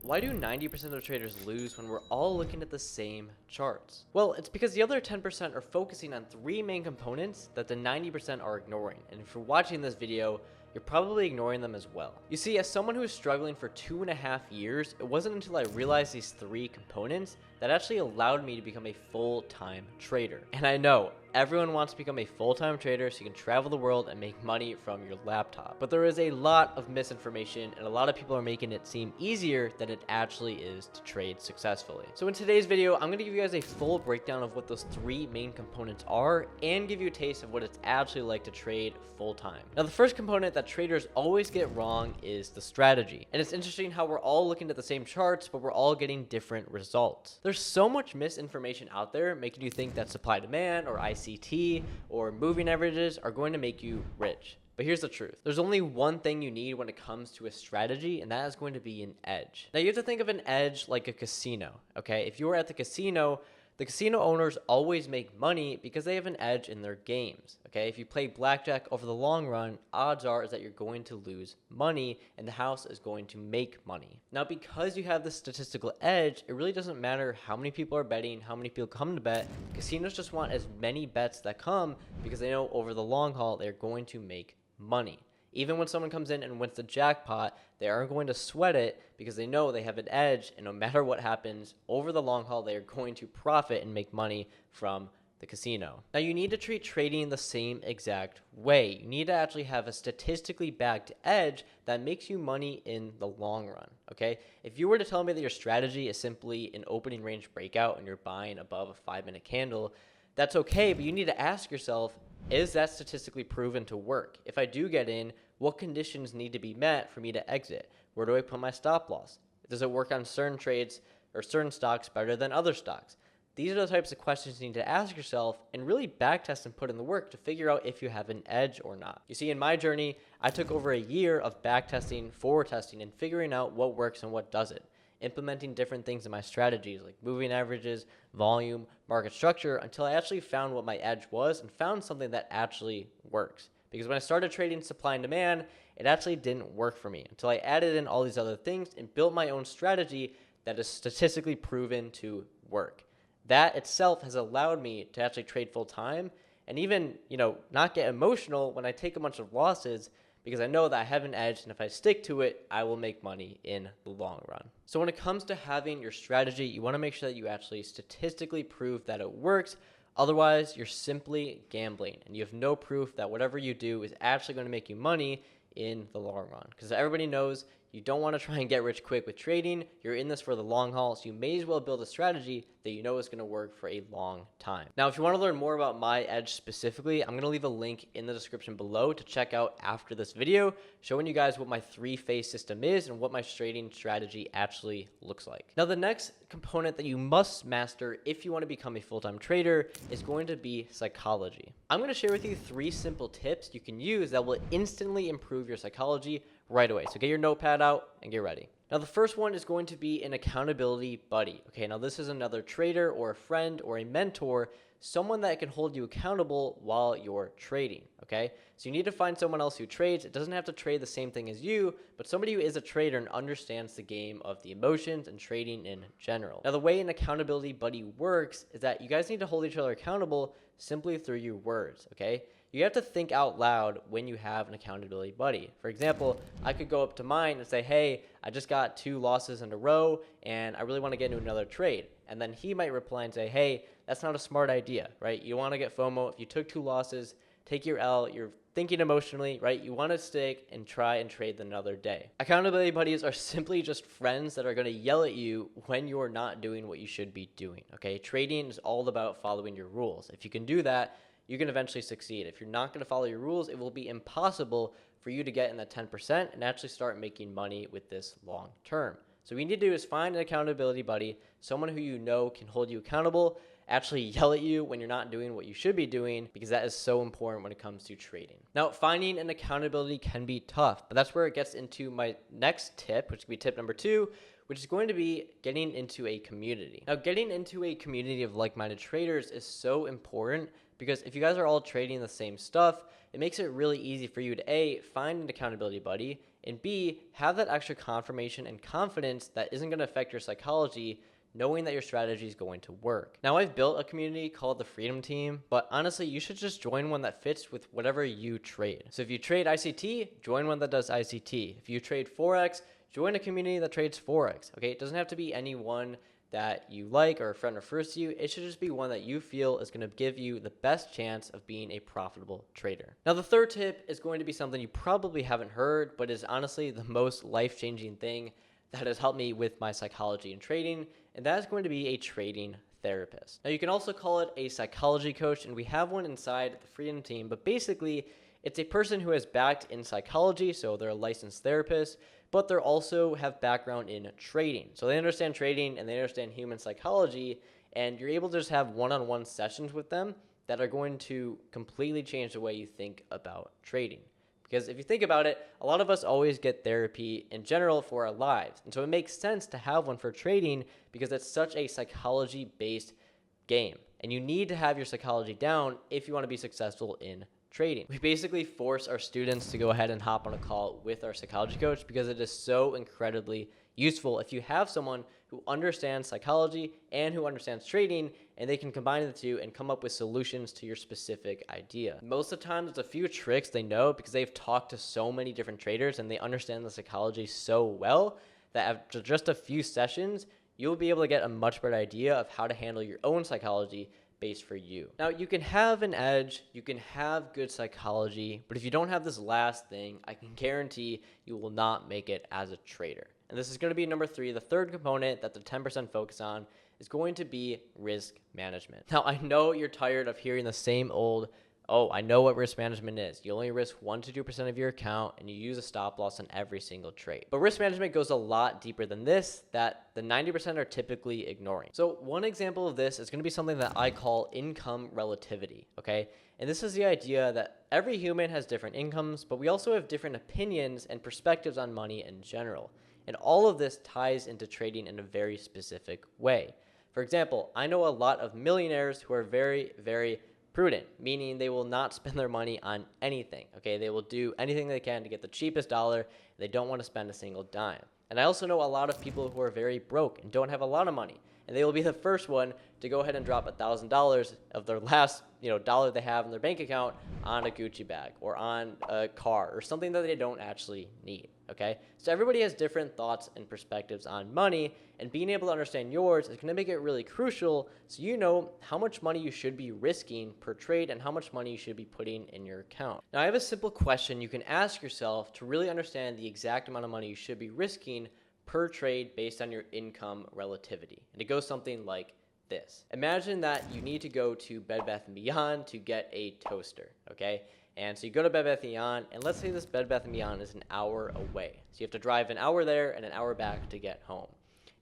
Why do 90% of traders lose when we're all looking at the same charts? Well, it's because the other 10% are focusing on three main components that the 90% are ignoring. And if you're watching this video, you're probably ignoring them as well. You see, as someone who was struggling for 2.5 years, it wasn't until I realized these three components that actually allowed me to become a full-time trader. And I know everyone wants to become a full-time trader so you can travel the world and make money from your laptop. But there is a lot of misinformation and a lot of people are making it seem easier than it actually is to trade successfully. So in today's video, I'm going to give you guys a full breakdown of what those three main components are and give you a taste of what it's actually like to trade full-time. Now, the first component that traders always get wrong is the strategy. And it's interesting how we're all looking at the same charts, but we're all getting different results. There's so much misinformation out there making you think that supply demand or ICT or moving averages are going to make you rich. But here's the truth. There's only one thing you need when it comes to a strategy, and that is going to be an edge. Now, you have to think of an edge like a casino, okay? If you were at the casino owners always make money because they have an edge in their games, okay? If you play blackjack over the long run, odds are is that you're going to lose money and the house is going to make money. Now, because you have this statistical edge, it really doesn't matter how many people are betting, how many people come to bet. Casinos just want as many bets that come because they know over the long haul, they're going to make money. Even when someone comes in and wins the jackpot, they aren't going to sweat it because they know they have an edge, and no matter what happens, over the long haul, they are going to profit and make money from the casino. Now, you need to treat trading the same exact way. You need to actually have a statistically backed edge that makes you money in the long run, okay? If you were to tell me that your strategy is simply an opening range breakout and you're buying above a 5-minute candle, that's okay, but you need to ask yourself, is that statistically proven to work? If I do get in, what conditions need to be met for me to exit? Where do I put my stop loss? Does it work on certain trades or certain stocks better than other stocks? These are the types of questions you need to ask yourself and really backtest and put in the work to figure out if you have an edge or not. You see, in my journey, I took over a year of backtesting, forward testing, and figuring out what works and what doesn't. Implementing different things in my strategies like moving averages, volume, market structure, until I actually found what my edge was and found something that actually works. Because when I started trading supply and demand, it actually didn't work for me until I added in all these other things and built my own strategy that is statistically proven to work. That itself has allowed me to actually trade full time and even, not get emotional when I take a bunch of losses because I know that I have an edge, and if I stick to it, I will make money in the long run. So when it comes to having your strategy, you want to make sure that you actually statistically prove that it works. Otherwise, you're simply gambling, and you have no proof that whatever you do is actually going to make you money in the long run. Because everybody knows you don't want to try and get rich quick with trading. You're in this for the long haul, so you may as well build a strategy that you know is going to work for a long time. Now, if you want to learn more about my edge specifically, I'm going to leave a link in the description below to check out after this video, showing you guys what my three-phase system is and what my trading strategy actually looks like. Now, the next component that you must master if you want to become a full-time trader is going to be psychology. I'm going to share with you 3 simple tips you can use that will instantly improve your psychology right away. So get your notepad out and get ready. Now, the first one is going to be an accountability buddy. Okay, now this is another trader or a friend or a mentor, someone that can hold you accountable while you're trading, okay? So you need to find someone else who trades. It doesn't have to trade the same thing as you, but somebody who is a trader and understands the game of the emotions and trading in general. Now, the way an accountability buddy works is that you guys need to hold each other accountable simply through your words, okay? You have to think out loud when you have an accountability buddy. For example, I could go up to mine and say, hey, I just got 2 losses in a row and I really want to get into another trade. And then he might reply and say, hey, that's not a smart idea, right? You want to get FOMO. If you took 2 losses, take your L. You're thinking emotionally, right? You want to stick and try and trade another day. Accountability buddies are simply just friends that are going to yell at you when you're not doing what you should be doing, okay? Trading is all about following your rules. If you can do that, you can eventually succeed. If you're not going to follow your rules, it will be impossible for you to get in that 10% and actually start making money with this long term. So what you need to do is find an accountability buddy, someone who you know can hold you accountable, actually yell at you when you're not doing what you should be doing, because that is so important when it comes to trading. Now, finding an accountability can be tough, but that's where it gets into my next tip, which could be tip number 2, which is going to be getting into a community. Now, getting into a community of like-minded traders is so important because if you guys are all trading the same stuff, it makes it really easy for you to find an accountability buddy, and B, have that extra confirmation and confidence that isn't going to affect your psychology, knowing that your strategy is going to work. Now, I've built a community called the Freedom Team, but honestly, you should just join one that fits with whatever you trade. So if you trade ICT, join one that does ICT. If you trade Forex, join a community that trades Forex. Okay, it doesn't have to be any one that you like or a friend refers to you. It should just be one that you feel is going to give you the best chance of being a profitable trader. Now, the third tip is going to be something you probably haven't heard, but is honestly the most life-changing thing that has helped me with my psychology and trading, and that is going to be a trading therapist. Now, you can also call it a psychology coach, and we have one inside the Freedom Team, but basically, it's a person who has backed in psychology, so they're a licensed therapist, but they also have background in trading. So they understand trading and they understand human psychology, and you're able to just have one-on-one sessions with them that are going to completely change the way you think about trading. Because if you think about it, a lot of us always get therapy in general for our lives. And so it makes sense to have one for trading because it's such a psychology-based game. And you need to have your psychology down if you want to be successful in trading. We basically force our students to go ahead and hop on a call with our psychology coach because it is so incredibly useful if you have someone who understands psychology and who understands trading, and they can combine the two and come up with solutions to your specific idea. Most of the time, there's a few tricks they know because they've talked to so many different traders and they understand the psychology so well that after just a few sessions, you'll be able to get a much better idea of how to handle your own psychology based for you. Now, you can have an edge, you can have good psychology, but if you don't have this last thing, I can guarantee you will not make it as a trader. And this is going to be number 3. The third component that the 10% focus on is going to be risk management. Now, I know you're tired of hearing the same old, oh, I know what risk management is. You only risk 1 to 2% of your account and you use a stop loss on every single trade. But risk management goes a lot deeper than this that the 90% are typically ignoring. So one example of this is going to be something that I call income relativity, okay? And this is the idea that every human has different incomes, but we also have different opinions and perspectives on money in general. And all of this ties into trading in a very specific way. For example, I know a lot of millionaires who are very, very prudent, meaning they will not spend their money on anything, okay? They will do anything they can to get the cheapest dollar. They don't want to spend a single dime. And I also know a lot of people who are very broke and don't have a lot of money, and they will be the first one to go ahead and drop $1,000 of their last, dollar they have in their bank account on a Gucci bag or on a car or something that they don't actually need, okay? So everybody has different thoughts and perspectives on money, and being able to understand yours is going to make it really crucial so you know how much money you should be risking per trade and how much money you should be putting in your account. Now, I have a simple question you can ask yourself to really understand the exact amount of money you should be risking per trade based on your income relativity. And it goes something like this. Imagine that you need to go to Bed Bath & Beyond to get a toaster, okay? And so you go to Bed Bath & Beyond, and let's say this Bed Bath & Beyond is an hour away. So you have to drive an hour there and an hour back to get home.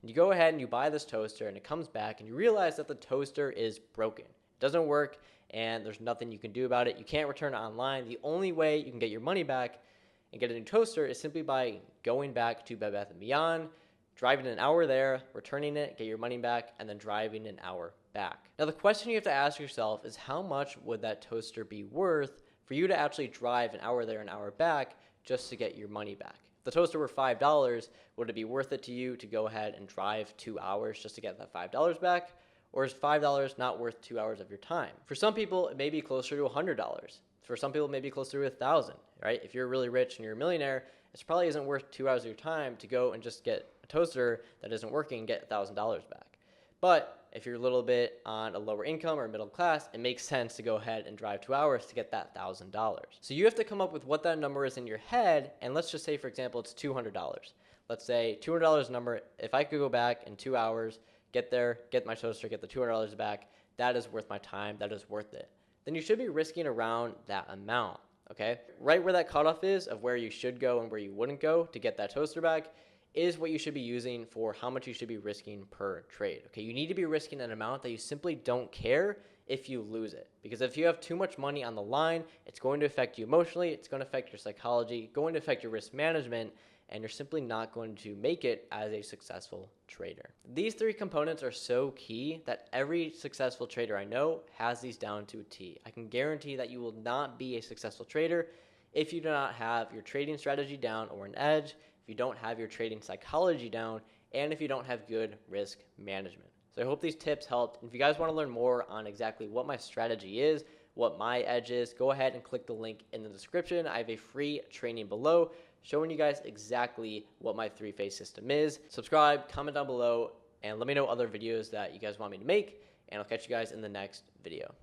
And you go ahead and you buy this toaster, and it comes back, and you realize that the toaster is broken. It doesn't work, and there's nothing you can do about it. You can't return it online. The only way you can get your money back and get a new toaster is simply by going back to Bed Bath & Beyond, driving an hour there, returning it, get your money back, and then driving an hour back. Now, the question you have to ask yourself is how much would that toaster be worth for you to actually drive an hour there, an hour back, just to get your money back? If the toaster were $5, would it be worth it to you to go ahead and drive 2 hours just to get that $5 back? Or is $5 not worth 2 hours of your time? For some people, it may be closer to $100. For some people, it may be closer to $1,000, right? If you're really rich and you're a millionaire, it probably isn't worth 2 hours of your time to go and just get a toaster that isn't working and get $1,000 back. But if you're a little bit on a lower income or middle class, it makes sense to go ahead and drive 2 hours to get that $1,000. So you have to come up with what that number is in your head, and let's just say, for example, it's $200. Let's say $200 number, if I could go back in 2 hours, get there, get my toaster, get the $200 back, that is worth my time, that is worth it. Then you should be risking around that amount, okay? Right where that cutoff is of where you should go and where you wouldn't go to get that toaster back is what you should be using for how much you should be risking per trade, okay? You need to be risking an amount that you simply don't care if you lose it. Because if you have too much money on the line, it's going to affect you emotionally, it's going to affect your psychology, going to affect your risk management, and you're simply not going to make it as a successful trader. These 3 components are so key that every successful trader I know has these down to a T. I can guarantee that you will not be a successful trader if you do not have your trading strategy down or an edge, if you don't have your trading psychology down, and if you don't have good risk management. So I hope these tips helped. If you guys want to learn more on exactly what my strategy is, what my edge is, go ahead and click the link in the description. I have a free training below showing you guys exactly what my three-phase system is. Subscribe, comment down below, and let me know other videos that you guys want me to make, and I'll catch you guys in the next video.